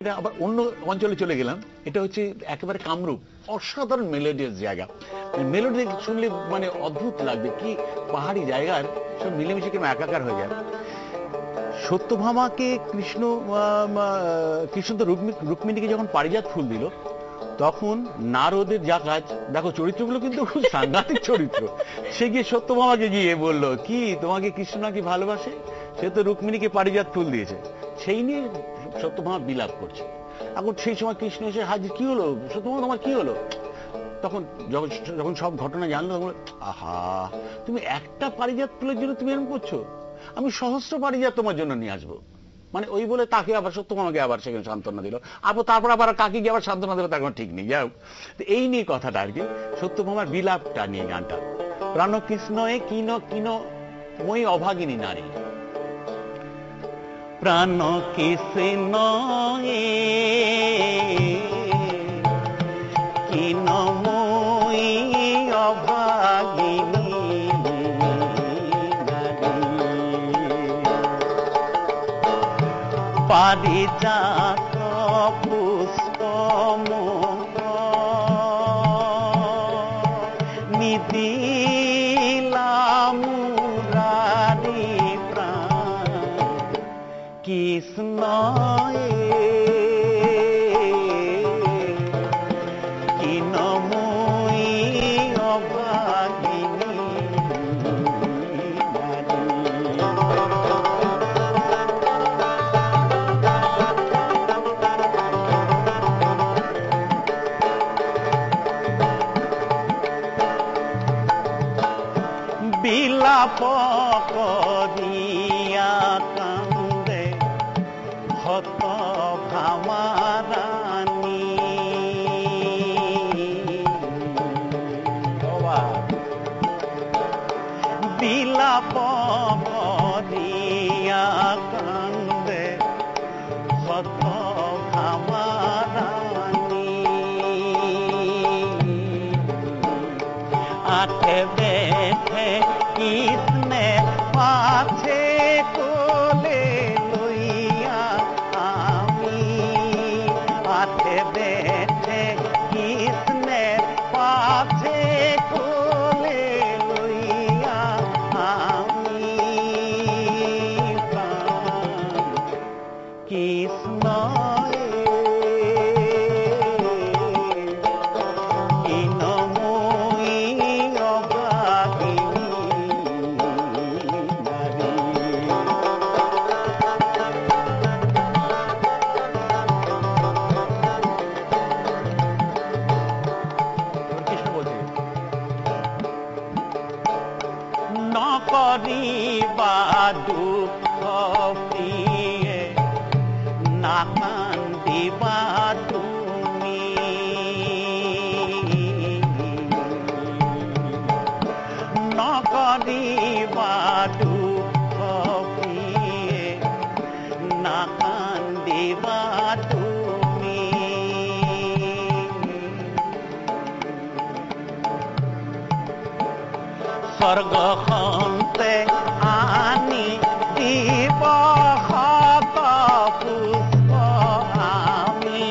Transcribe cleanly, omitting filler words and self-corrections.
এটা আবার অন্য অঞ্চলে চলে গেলাম, এটা হচ্ছে একেবারে কামরূপ, অসাধারণ মেলোডিয়াস জায়গা, মেলোডি শুনলে মানে অদ্ভুত লাগবে, কি পাহাড়ি জায়গার সব মিলেমিশে কেন একাকার হয়ে যায়। সত্যভামাকে কৃষ্ণ তো রুক্মিণীকে যখন পারিজাত ফুল দিল, তখন নারদের যা কাজ দেখো, চরিত্রগুলো কিন্তু খুব সাংঘাতিক চরিত্র। সে গিয়ে সত্যভামাকে গিয়ে বললো, কি তোমাকে কৃষ্ণ নাকি ভালোবাসে, সে তো রুক্মিণীকে পারিজাত ফুল দিয়েছে। সেই নিয়ে সত্যভামা বিলাপ করছে। এখন সেই সময় কৃষ্ণ এসে হাজির, কি হলো সত্যভামা, তোমার কি হলো? তখন যখন সব ঘটনা জানলো, তখন আহা, তুমি একটা পারিজাত ফুলের জন্য তুমি এরকম করছো, আমি সহস্র পারিজাত তোমার জন্য নিয়ে আসবো। মানে ওই বলে তাকে আবার সত্যভামাকে আবার সেখানে সান্ত্বনা দিল, তারপর আবার কাকে গিয়ে আবার সান্ত্বনা দিল তার কোনো ঠিক নেই। যাই হোক, এই নিয়ে কথাটা আর কি, সত্যভামার বিলাপটা নিয়ে গানটা। প্রাণ কৃষ্ণ এ কিন কিন মই অভাগিনী নারী, প্রাণ কৃষ্ণ এ কিন মই অভাগিনী পারিজাত পুষ্প নিদিলাম মুরারি প্রাণ কৃষ্ণ কিন মই অভাগিনী বিলাপ করিয়া কান্দে হত ভামারানী, বিলাপ করিয়া কান্দে হত ভামারানী, আঠে বেঠে কৃষ্ণে পাছে কোলে লইয়া আমি, আঠে বেঠে কৃষ্ণে পাছে কোলে লইয়া আমি, কৃষ্ণ করিবা দুঃখ প্রিয়ে না কান্দিবা তুমি, ন করিবা দুঃখ প্রিয়ে না কান্দিবা তুমি, স্বর্গ হন্তে আনি দিব হত পুষ্প আমি,